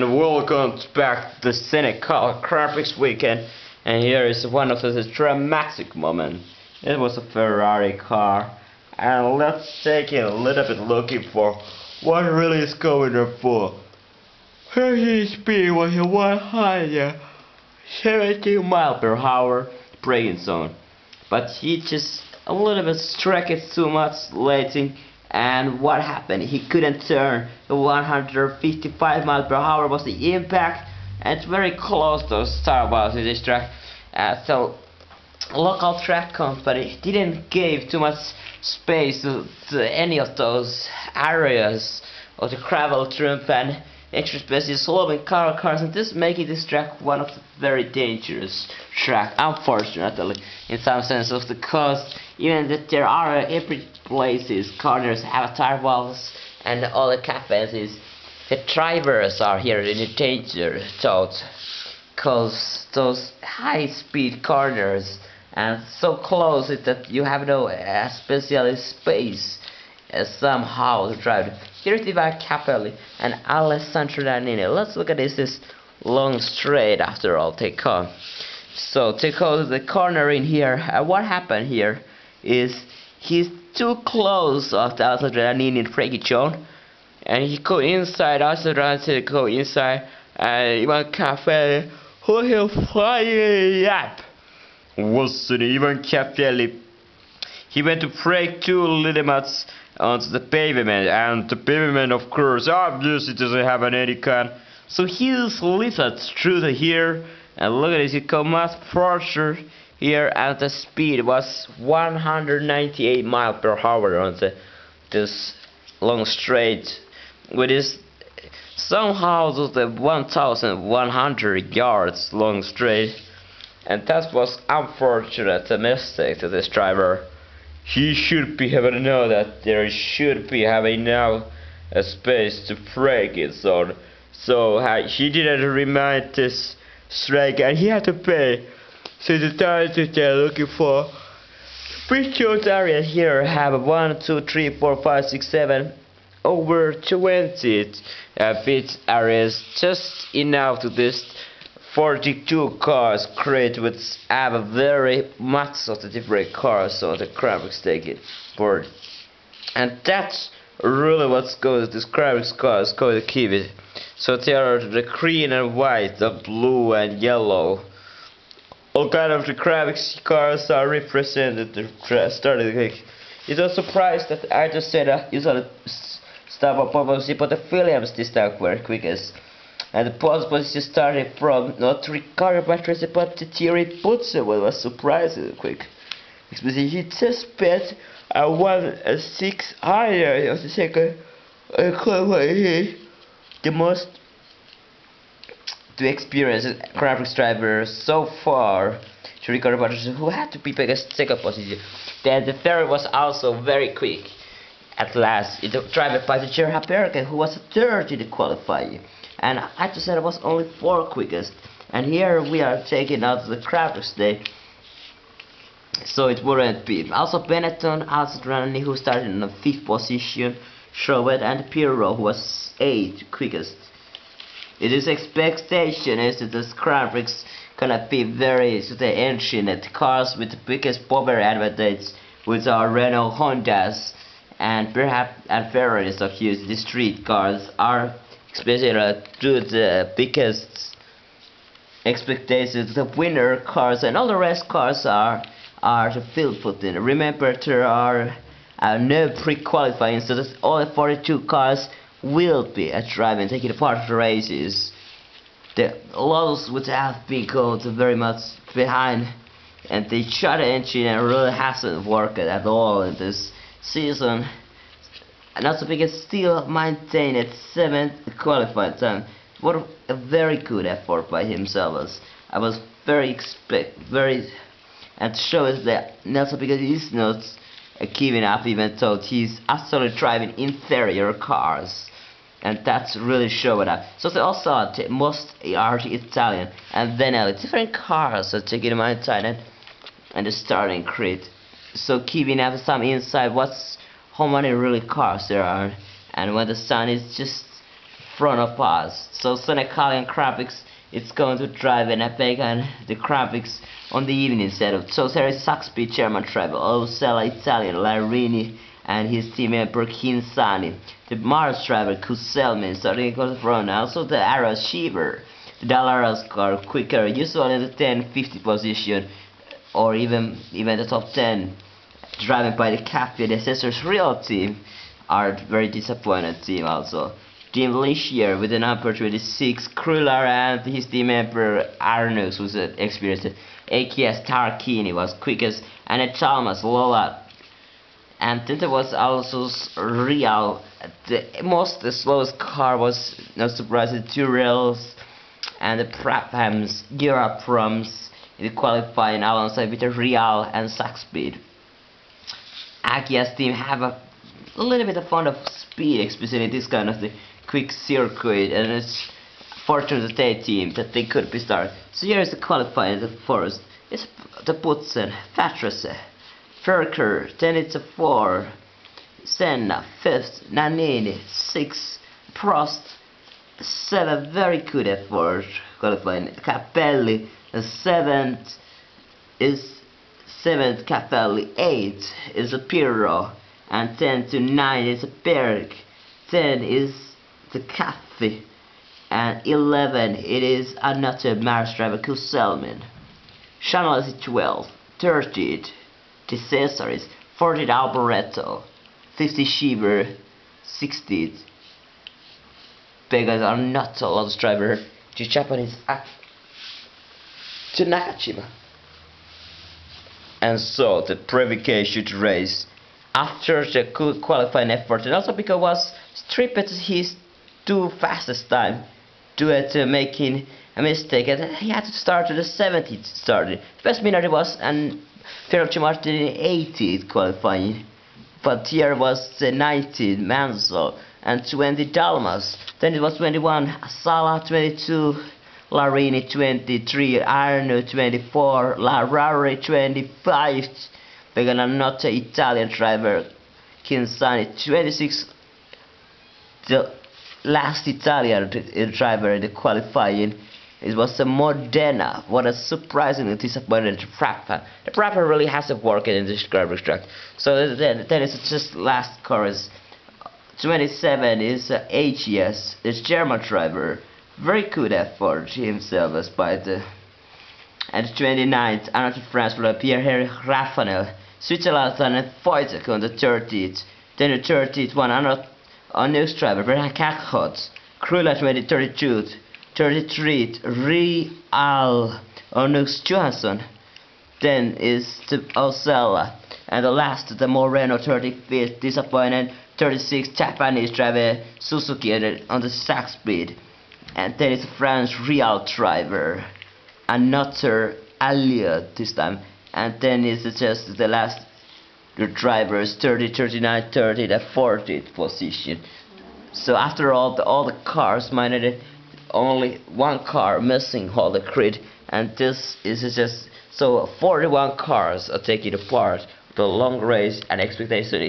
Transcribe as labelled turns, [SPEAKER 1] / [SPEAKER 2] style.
[SPEAKER 1] and welcome back to the Senegal Graphics Weekend. And here is one of the dramatic moments. It was a Ferrari car, and let's take a little bit looking for what really is going on for. His speed was 170 miles per hour braking zone, but he just a little bit struck it too much late. And what happened? He couldn't turn. The 155 miles per hour was the impact, and it's very close to Star Wars in this track. So local track company didn't give too much space to any of those areas of the gravel trump and extra space is slowing cars, and this making this track one of the very dangerous track, unfortunately, in some sense of the cost. Even that there are every places corners have tire walls and all the cafes, the drivers are here in danger thought, cause those high speed corners and so close that you have no special space somehow to drive. Here's the Capelli and Alessandro Nannini. Let's look at this long straight after all take on. So take out the corner in here. What happened here is he's too close to Alessandro Nannini in braking zone, and he go inside. Alessandro go inside, and Ivan Capelli who he'll fly up. Wasn't even Capelli. He went to brake too little much onto the pavement, and the pavement of course obviously doesn't have an eddy can, so he slipped through the here, and look at this, he come much further here, and the speed was 198 miles per hour on this long straight, with this somehow to the 1100 yards long straight, and that was unfortunate a mistake to this driver. He should be able to know that there should be having now a space to brake it on. So he didn't remind this strike, and he had to pay. So the tires that they're looking for. Featured area here have 1, 2, 3, 4, 5, 6, 7, over 20 feet areas, just enough to this 42 cars create which have a very much of the different cars on the graphics taken board, and that's really what's going to this graphics cars going to keep it. So there are the green and white, the blue and yellow, all kind of the graphics cars are represented. It was surprised that I just said usually stop up obviously, but the Williams this time were quickest. And the pole position started from not Ricardo Patrese but the Thierry Putzer was surprisingly quick. Especially he just spent 1.6 higher of the second the most to experience graphics driver so far to Ricardo Patrese, who had to be biggest second position. Then the Ferrari was also very quick. At last, it was driven by the Gerhard Berger, who was third in the qualifying. And I just said it was only 4 quickest, and here we are taking out the graphics day, so it wouldn't be. Also Benetton, Alessandro, who started in the 5th position, Chauvet and Pirro, who was 8th quickest. It is expectation is that this graphics gonna be very the engine at cars with the biggest power advantage, which are Renault, Hondas, and perhaps and Ferraris of use. The street cars are especially to the biggest expectations. The winner cars and all the rest cars are the field put in. Remember, there are no pre-qualifying, so that all 42 cars will be driving, taking part of the races. The Lotus would have been called very much behind, and they shot the engine and really hasn't worked at all in this season. And also because still maintained at 7th qualified time. What a very good effort by himself. I was very and shows that Nelson because he's not giving up, even though he's actually driving inferior cars, and that's really showing up. So they also most are Italian, and then different cars are taking my time and the starting grid. So keeping up some insight how many really cars there are, and when the sun is just front of us. So Senegalian graphics, it's going to drive an epic and the graphics on the evening setup. So there is Saxby German driver, Osella Italian, Larini and his team member Kinsani. The Mars driver Kuselmin starting to the front. Also the Arrow Shiver. The Dalaras are quicker, usually in the 10-50 position or even the top 10. Driven by the Cafe, the Sisters Real team are very disappointed team also. Team Lichier with the number 26, Krular and his team member Arnux was experienced. AKS Tarkini was quickest, and the Chalmers Lola. And then there was also Real. The slowest car was, not surprising, Turels and the Praphams, Europroms in the qualifying alongside with the Real and Saxspeed. Akia's team have a little bit of fun of speed, especially in this kind of the quick circuit, and it's fortunate that their team that they could be started. So here is the qualifying. The first it's the Putzen, Fatrese, Ferker, then it's a 4, Senna, 5th, Nannini, 6, Prost, 7, very good effort qualifying. Capelli, the 7th is 7th Capelli, 8 is a Pirro, and 10 to 9 is a Berg, 10 is the Cafe, and 11 it is another Mars driver Kuselmin. Chanel is 12, 13 the Cesaris, 14 Alboreto, 50 Shiver, 60 Vegas are not a lot of driver. The Japanese to Nakajima. And so the qualification race, after the good qualifying effort, and also because was stripped his 2 fastest time due to making a mistake, and he had to start to the 70th started. The best minute was and Ferruccio Martin in 80th qualifying, but here was the 19th Manzo and 20 Dalmas. Then it was 21 Sala, 22 Larini, 23 Arno, 24 Larari, 25 Vegananotta Italian driver Kinsani, 26 the last Italian driver in the qualifying. It was a Modena. What a surprisingly disappointing Prappa. The Prappa really hasn't worked in this garbage truck. So then it's just last chorus. 27 is AGS, the German driver. Very good effort himself as by the. And 29th, another France for Pierre-Henri Raffanel. Switzerland and Wojtek on the 30th. Then the 30th one, another news driver, Bernhard Kachot. Krula 32. 33th, Real Onux Johansson. Then is the Osella. And the last, the Moreno 35th, disappointed. 36th, Japanese driver Suzuki on the sax speed. And then it's France Real driver, another Elliott this time. And then it's just the last the drivers 30, 39, 30, the 40th position. So after all the cars minus only one car missing all the grid, and this is just so 41 cars are taking part the long race and expectation